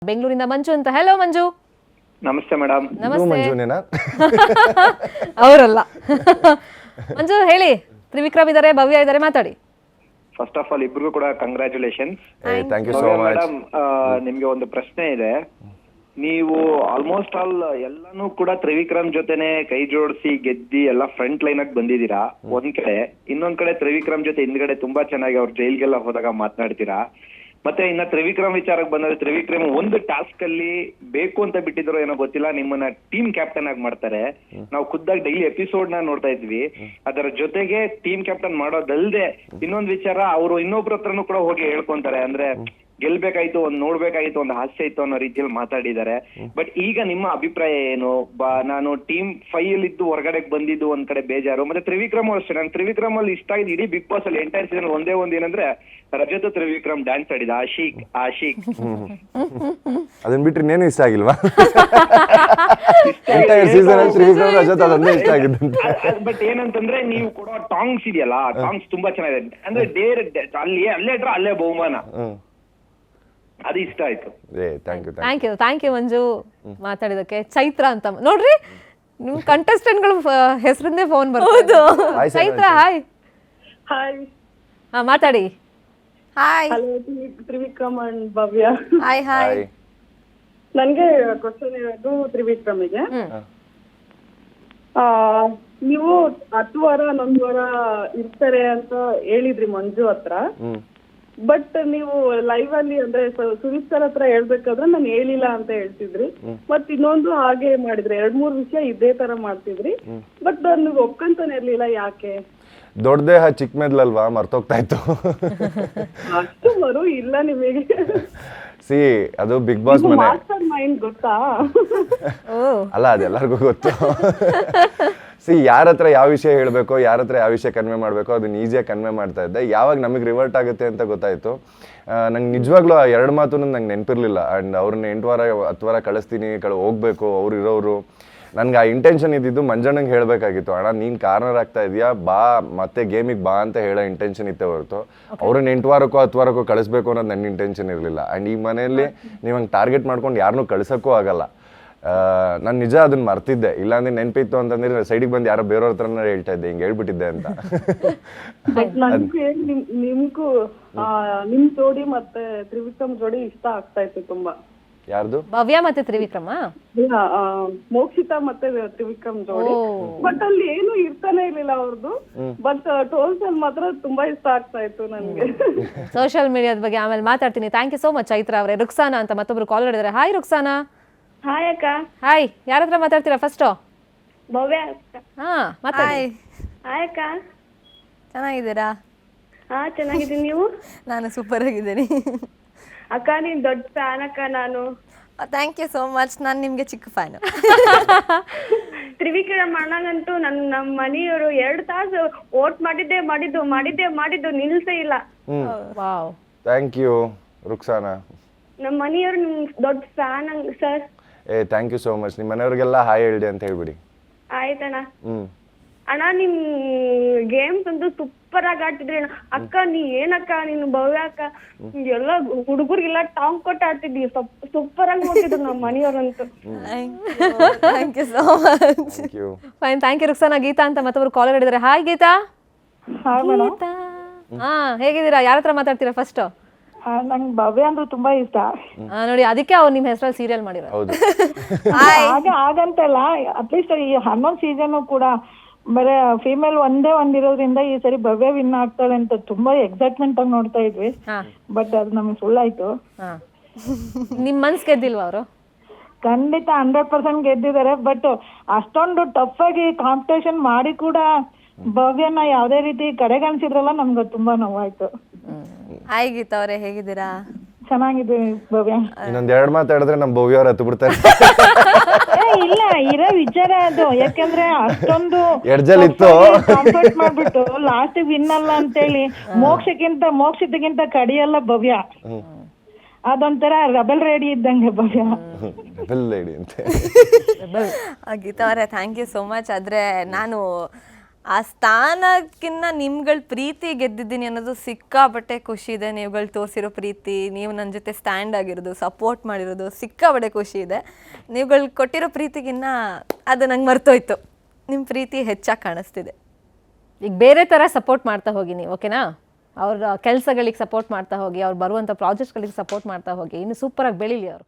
ಬೆಂಗಳೂರಿಂದ ಮಂಜು ಅಂತ. ಹೆಲೋ ಮಂಜು. ನಮಸ್ತೆ ಮೇಡಮ್. ನಮಸ್ತೆ. ಮಂಜುನೇನಾ? ಅವರಲ್ಲ. ಮಂಜು ಹೇಳಿ, ತ್ರಿವಿಕ್ರಮ್ ಇದಾರೆ, ಭವ್ಯ ಇದಾರೆ, ಮಾತಾಡಿ. ಫಸ್ಟ್ ಆಫ್ ಆಲ್ ಇಬ್ರಿಗೂ ಕೂಡ congratulations. Thank you so much. Madam, ನಿಮ್ಗೆ ಒಂದು ಪ್ರಶ್ನೆ ಇದೆ. ನೀವು ಆಲ್ಮೋಸ್ಟ್ ಆಲ್ ಎಲ್ಲಾನು ಕೂಡ ತ್ರಿವಿಕ್ರಮ್ ಜೊತೆನೆ ಕೈ ಜೋಡಿಸಿ ಗೆದ್ದಿ ಎಲ್ಲ ಫ್ರಂಟ್ ಲೈನ್ ಆಗಿ ಬಂದಿದ್ದೀರಾ ಒಂದ್ ಕಡೆ. ಇನ್ನೊಂದ್ ಕಡೆ ತ್ರಿವಿಕ್ರಮ್ ಜೊತೆ ಹಿಂದ್ಗಡೆ ತುಂಬಾ ಚೆನ್ನಾಗಿ ಅವ್ರು ಜೈಲ್ಗೆಲ್ಲ ಹೋದಾಗ ಮಾತನಾಡ್ತೀರಾ. ಮತ್ತೆ ಇನ್ನ ತ್ರಿವಿಕ್ರಮ್ ವಿಚಾರಕ್ಕೆ ಬಂದ್ರೆ, ತ್ರಿವಿಕ್ರಮ್ ಒಂದು ಟಾಸ್ಕ್ ಅಲ್ಲಿ ಬೇಕು ಅಂತ ಬಿಟ್ಟಿದ್ರು ಏನೋ ಗೊತ್ತಿಲ್ಲ, ನಿಮ್ಮನ್ನ ಟೀಮ್ ಕ್ಯಾಪ್ಟನ್ ಆಗಿ ಮಾಡ್ತಾರೆ. ನಾವು ಖುದ್ದಾಗಿ ಡೈಲಿ ಎಪಿಸೋಡ್ ನ ನೋಡ್ತಾ ಇದ್ವಿ. ಅದರ ಜೊತೆಗೆ ಟೀಮ್ ಕ್ಯಾಪ್ಟನ್ ಮಾಡೋದಲ್ದೆ ಇನ್ನೊಂದ್ ವಿಚಾರ, ಅವರು ಇನ್ನೊಬ್ರ ಹತ್ರನೂ ಕೂಡ ಹೋಗಿ ಹೇಳ್ಕೊಂತಾರೆ. ಅಂದ್ರೆ ಗೆಲ್ಬೇಕಾಯ್ತು, ಒಂದ್ ನೋಡ್ಬೇಕಾಯ್ತು, ಒಂದು ಹಾಸ್ಯ ಇತ್ತು ಅನ್ನೋ ರೀತಿಯಲ್ಲಿ ಮಾತಾಡಿದ್ದಾರೆ. ಬಟ್ ಈಗ ನಿಮ್ಮ ಅಭಿಪ್ರಾಯ ಏನು? ನಾನು ಟೀಮ್ 5 ಅಲ್ಲಿ ಇದ್ದು ಹೊರಗಡೆ ಬಂದಿದ್ದು ಒಂದ್ ಕಡೆ ಬೇಜಾರು. ಮತ್ತೆ ತ್ರಿವಿಕ್ರಮ್ ಅಷ್ಟೇ, ನನ್ ತ್ರಿವಿಕ್ರಮ್ ಅಲ್ಲಿ ಇಷ್ಟ ಆಗಿದೆ ಇಡೀ ಬಿಗ್ ಬಾಸ್ ಅಲ್ಲಿ ಎಂಟೈರ್ ಸೀಸನ್ ಒಂದೇ ಒಂದ್ ಏನಂದ್ರೆ ರಜತ್ ತ್ರಿವಿಕ್ರಮ್ ಡ್ಯಾನ್ಸ್ ಆಡಿದ ಆಶೀಕ್. ಅದನ್ನ ಬಿಟ್ರೆ ಇನ್ನೇನು ಇಷ್ಟ ಆಗಿಲ್ವಾ? ಸೀಸನ್ ಅಲ್ಲಿ ತ್ರಿವಿಕ್ರಮ್ ರಜತ್ ಅದೊಂದೇ ಇಷ್ಟ ಆಗಿದ್ದಂತೆ. ಬಟ್ ಏನಂತಂದ್ರೆ ನೀವು ಕೊಡೋ ಟಾಂಗ್ಸ್ ಇದೆಯಲ್ಲ, ಟಾಂಗ್ಸ್ ತುಂಬಾ ಚೆನ್ನಾಗಿದೆ. ಅಂದ್ರೆ ಅಲ್ಲೇ ಇಟ್ರೆ ಅಲ್ಲೇ ಬಹುಮಾನ, ಅದು ಇಷ್ಟ ಆಯ್ತು. ಥ್ಯಾಂಕ್ ಯು ಮಂಜು ಮಾತಾಡಿದಕ್ಕೆ. ಚೈತ್ರ ಅಂತ ನೋಡ್ರಿ, ನಿಮ್ ಕಂಟೆಸ್ಟೆಂಟ್ಗಳು ಹೆಸರಿಂದೇ ಫೋನ್ ಬರ್ತದೆ. ಚೈತ್ರ ಹಾಯ್. ಹಾಯ್. ಹಾ ಮಾತಾಡಿ. Hi. Hello Trivikram and Bhavya. Hi hi. ನನ್ಗೆ ಕ್ವಶನ್ ಇರೋದು ತ್ರಿವಿಕ್ರಮಿಗೆ. ನೀವು 10 ವಾರ 11 ವಾರ ಇರ್ತಾರೆ ಅಂತ ಹೇಳಿದ್ರಿ ಮಂಜು ಹತ್ರ. ಬಟ್ ನೀವು ಲೈವ್ ಅಲ್ಲಿ ಅಂದ್ರೆ ಸುದೀಪ್ ಸರ್ ಹತ್ರ ಹೇಳ್ಬೇಕಾದ್ರೆ ನಾನು ಹೇಳಿಲ್ಲ ಅಂತ ಹೇಳ್ತಿದ್ರಿ. ಮತ್ ಇನ್ನೊಂದು ಹಾಗೆ ಮಾಡಿದ್ರಿ, 2-3 ವಿಷಯ ಇದೇ ತರ ಮಾಡ್ತಿದ್ರಿ. ಬಟ್ ನೀವು ಒಪ್ಕೊಂತಾನೆ ಇರ್ಲಿಲ್ಲ, ಯಾಕೆ? ದೊಡ್ಡ ದೇಹ ಚಿಕ್ಕ ಮೆದ್ಲಲ್ವಾ, ಮರ್ತೋಗ್ತಾ ಇತ್ತು. ಅಷ್ಟು ಮರು ಇಲ್ಲ ನಿಮಗೆ. ಸಿ ಅದು ಬಿಗ್ ಬಾಸ್ ಮನೆ ಮಾಸ್ಟರ್ ಮೈಂಡ್ ಗೊತ್ತಾ? ಅಲ್ಲ, ಅದೆಲ್ಲರಿಗೂ ಗೊತ್ತು. ಸಿ ಯಾರ ಹತ್ರ ಯಾವ ವಿಷಯ ಹೇಳಬೇಕು, ಯಾರ ಹತ್ರ ಯಾವ ವಿಷಯ ಕನ್ವೆ ಮಾಡಬೇಕು ಅದನ್ನ ಈಸಿಯಾಗಿ ಕನ್ವೆ ಮಾಡ್ತಾ ಇದ್ದೆ. ಯಾವಾಗ ನಮಗೆ ರಿವರ್ಟ್ ಆಗುತ್ತೆ ಅಂತ ಗೊತ್ತಾಯಿತು, ನಂಗೆ ನಿಜವಾಗ್ಲೂ ಆ 2 ಮಾತು ನಂಗೆ ನೆನಪಿರಲಿಲ್ಲ. ಆ್ಯಂಡ್ ಅವ್ರನ್ನ 8 ವಾರ 10 ವಾರ ಕಳಿಸ್ತೀನಿ, ಹೋಗ್ಬೇಕು ಅವ್ರು ಇರೋರು. ನನಗೆ ಆ ಇಂಟೆನ್ಷನ್ ಇದ್ದಿದ್ದು ಮಂಜಣ್ಣಂಗೆ ಹೇಳಬೇಕಾಗಿತ್ತು, ಅಣ್ಣ ನೀನು ಕಾರ್ನರ್ ಆಗ್ತಾ ಇದೆಯಾ, ಬಾ ಮತ್ತೆ ಗೇಮಿಗೆ ಬಾ ಅಂತ ಹೇಳೋ ಇಂಟೆನ್ಷನ್ ಇತ್ತೇ ಹೊರತು ಅವ್ರನ್ನ 8 ವಾರಕ್ಕೋ 10 ವಾರಕ್ಕೋ ಕಳಿಸ್ಬೇಕು ಅನ್ನೋದು ನನ್ನ ಇಂಟೆನ್ಷನ್ ಇರಲಿಲ್ಲ. ಆ್ಯಂಡ್ ಈ ಮನೆಯಲ್ಲಿ ನೀವು ಹಂಗೆ ಟಾರ್ಗೆಟ್ ಮಾಡ್ಕೊಂಡು ಯಾರನ್ನೂ ಕಳ್ಸೋಕ್ಕೂ ಆಗಲ್ಲ. ನಾನು ನಿಜ ಅದನ್ನ ಮರ್ತಿದ್ದೆ. ಇಲ್ಲಾಂದ್ರೆ ನೆನಪಿತ್ತು ಅಂತಂದ್ರೆ ಸೈಡಿಗೆ ಬಂದು ಯಾರೋ ಬೇರೆಯವ್ರ ಹತ್ರನೇ ಹೇಳ್ತಾ ಇದ್ದೆ, ಹಿಂಗೆ ಹೇಳ್ಬಿಟ್ಟಿದ್ದೆ ಅಂತ. ನಿಮ್ಗೂ ನಿಮ್ ಜೋಡಿ ಮತ್ತೆ ತ್ರಿವಿಕ್ರಮ್ ಜೋಡಿ ಇಷ್ಟ ಆಗ್ತಾ ಇತ್ತು ತುಂಬಾ. ಯಾರ್ದು? ಭವ್ಯ ಮತ್ತೆ ತ್ರಿವಿಕ್ರಮ, ಮೋಕ್ಷಿತಾ ಮತ್ತೆ ತ್ರಿವಿಕ್ರಮ್ ಜೋಡಿ. ಬಟ್ ಅಲ್ಲಿ ಏನು ಇರ್ತಾನೆ ಇರ್ಲಿಲ್ಲ ಅವ್ರದ್ದು. ಬಟ್ ಟೋಲ್ಸ್ ಅಲ್ಲಿ ಮಾತ್ರ ತುಂಬಾ ಇಷ್ಟ ಆಗ್ತಾ ಇತ್ತು ನನ್ಗೆ. ಸೋಷಿಯಲ್ ಮೀಡಿಯಾದ ಬಗ್ಗೆ ಆಮೇಲೆ ಮಾತಾಡ್ತೀನಿ. Thank you so much Chaitra ಅವರೇ. ರುಕ್ಸಾನಾ ಅಂತ ಮತ್ತೊಬ್ರು ಕಾಲ್ ಮಾಡಿದ್ದಾರೆ. ಹಾಯ್ ರುಕ್ಸಾನಾ. ಹಾಯ್ ಅಕ್ಕ. ಹಾಯ್. ಯಾರ ಹತ್ರ ಮಾತಾಡ್ತೀರಾ ಫಸ್ಟ್? ಭವ್ಯ. ಹಾ ಮಾತಾಡಿ. ಹಾಯ್ ಅಕ್ಕ. ಚೆನ್ನಾಗಿದ್ದೀರಾ? ಹಾ ಚೆನ್ನಾಗಿದ್ದೀನಿ, ನೀವು? ನಾನು ಸೂಪರ್ ಆಗಿದ್ದೀನಿ ಅಕ್ಕ. ನೀನ್ ದೊಡ್ಡ ಫ್ಯಾನ್ ಅಕ್ಕ ನಾನು. Thank you so much. ನಾನು ನಿಮ್ಗೆ ಚಿಕ್ಕ ಫ್ಯಾನ್. ತ್ರಿವಿಕ್ರಮ್ ಅಣ್ಣಗಂತೂ ನಮ್ಮ ಮನೆಯವರು 2 ತಾಸು ವೋಟ್ ಮಾಡಿದ್ದು ನಿಲ್ಸೇ ಇಲ್ಲ. Wow, thank you Ruksana. ನಮ್ಮ ಮನೆಯವರು ನಿಮ್ ದೊಡ್ಡ fan sir. Thank you so much. ನಿಮ್ಮ ಮನೆಯವ್ರಿಗೆಲ್ಲ ಹಾಯ್ ಹೇಳ್ದೆ ಅಂತ ಹೇಳ್ಬಿಡಿ. ಆಯ್ತಣ್ಣ. ಅಣ್ಣ ನಿಮ್ ಗೇಮ್ಸ್ ಅಂತೂ ಸೂಪರ್ ಆಗಿ ಆಡ್ತಿದ್ರಿ ಅಕ್ಕ. ಏನಕ್ಕ ನೀನು ಭವ್ಯ ಅಕ್ಕ ಎಲ್ಲ ಹುಡುಗರಿಗೆಲ್ಲ ಟಾಂಗ್ ಕೊಟ್ಟು ಆಡ್ತಿದ್ವಿ, ಸೂಪರ್ ಆಗಿ ನೋಡ್ತಿದ್ರು ನಮ್ಮ ಮನೆಯವ್ರಂತೂ. Thank you so much. Fine, thank you Ruksana. Geeta ಅಂತ ಮತ್ತೊಬ್ರು ಕಾಲ್ ಮಾಡಿದ್ದಾರೆ. ಹಾಯ್ ಗೀತಾ. ಗೀತಾ, ಹಾ ಹೇಗಿದ್ದೀರಾ? ಯಾರ ಹತ್ರ ಮಾತಾಡ್ತೀರಾ ಫಸ್ಟ್? ನಂಗೆ ಭವ್ಯ ಅಂದ್ರೆ ತುಂಬಾ ಇಷ್ಟ. ನೋಡಿ, ಅದಕ್ಕೆ ಅವ್ರು ನಿಮ್ ಹೆಸರಲ್ಲಿ ಸೀರಿಯಲ್ ಮಾಡಿರೋದು. ಹಾಗಂತಲ್ಲ, ಅಟ್ಲೀಸ್ಟ್ ಈ 11 ಸೀಸನ್ ಕೂಡ ಬರೀ ಫೀಮೇಲ್ ಒಂದಿರೋದ್ರಿಂದ ಈ ಸರಿ ಭವ್ಯ ವಿನ್ ಆಗ್ತಾಳೆ ಅಂತ ತುಂಬಾ ಎಕ್ಸೈಟ್ಮೆಂಟ್ ಆಗಿ ನೋಡ್ತಾ ಇದ್ವಿ. ಬಟ್ ಅದು ನಮಗೆ ಸುಳ್ಳಾಯ್ತು. ನಿಮ್ ಮನ್ಸ್ ಗೆದ್ದಿಲ್ವಾ ಅವರು? ಖಂಡಿತ 100% ಗೆದ್ದಿದ್ದಾರೆ. ಬಟ್ ಅಷ್ಟೊಂದು ಟಫ್ ಆಗಿ ಕಾಂಪಿಟೇಷನ್ ಮಾಡಿ ಕೂಡ ಭವ್ಯನ ಯಾವ್ದೇ ರೀತಿ ಕಡೆಗಣಿಸಿದ್ರಲ್ಲ, ನಮ್ಗೆ ತುಂಬಾ ನೋವಾಯ್ತು. ಹಾಯ್ ಗೀತಾ ಅವರೇ, ಹೇಗಿದ್ದೀರಾ? ಚೆನ್ನಾಗಿದ್ದೀವಿ ಭವ್ಯ. ಇನ್ನೊಂದ್ 2 ಮಾತಾಡಿದ್ರೆ ನಮ್ ಭವ್ಯ ಅವ್ರ ಹತ್ತು ಬಿಡ್ತಾರೆ. ಇಲ್ಲ, ಇರೋ ವಿಚಾರ ಅದು. ಯಾಕಂದ್ರೆ ಅಷ್ಟೊಂದು ಎಡ್ಜಲ್ಲಿತ್ತು ಕಾಂಪೀಟ್ ಮಾಡ್ಬಿಟ್ಟು ಲಾಸ್ಟ್ ವಿನ್ ಅಲ್ಲ ಅಂತೇಳಿ ಮೋಕ್ಷಕ್ಕಿಂತ ಕಡಿಯಲ್ಲ ಭವ್ಯ. ಅದೊಂಥರ ರಬಲ್ ರೇಡಿ ಇದ್ದಂಗೆ ಭವ್ಯ. ರಬಲ್ ರೇಡಿ ಅಂತೆ. ಗೀತಾ ಅವರೇ ಥ್ಯಾಂಕ್ ಯು ಸೋ ಮಚ್. ಆದ್ರೆ ನಾನು ಆ ಸ್ಥಾನಕ್ಕಿಂತ ನಿಮ್ಗಳ ಪ್ರೀತಿ ಗೆದ್ದಿದ್ದೀನಿ ಅನ್ನೋದು ಸಿಕ್ಕಾಬಟ್ಟೆ ಖುಷಿ ಇದೆ. ನೀವುಗಳು ತೋರಿಸಿರೋ ಪ್ರೀತಿ, ನೀವು ನನ್ನ ಜೊತೆ ಸ್ಟ್ಯಾಂಡ್ ಆಗಿರೋದು, ಸಪೋರ್ಟ್ ಮಾಡಿರೋದು ಸಿಕ್ಕಾಬಟ್ಟೆ ಖುಷಿ ಇದೆ. ನೀವುಗಳು ಕೊಟ್ಟಿರೋ ಪ್ರೀತಿಗಿನ್ನ ಅದು ನಂಗೆ ಮರ್ತೋಯ್ತು. ನಿಮ್ಮ ಪ್ರೀತಿ ಹೆಚ್ಚಾಗಿ ಕಾಣಿಸ್ತಿದೆ. ಈಗ ಬೇರೆ ಥರ ಸಪೋರ್ಟ್ ಮಾಡ್ತಾ ಹೋಗಿ ನೀವು, ಓಕೆನಾ? ಅವ್ರ ಕೆಲಸಗಳಿಗೆ ಸಪೋರ್ಟ್ ಮಾಡ್ತಾ ಹೋಗಿ, ಅವ್ರು ಬರುವಂಥ ಪ್ರಾಜೆಕ್ಟ್ಗಳಿಗೆ ಸಪೋರ್ಟ್ ಮಾಡ್ತಾ ಹೋಗಿ, ಇನ್ನು ಸೂಪರಾಗಿ ಬೆಳೀಲಿ ಅವರು.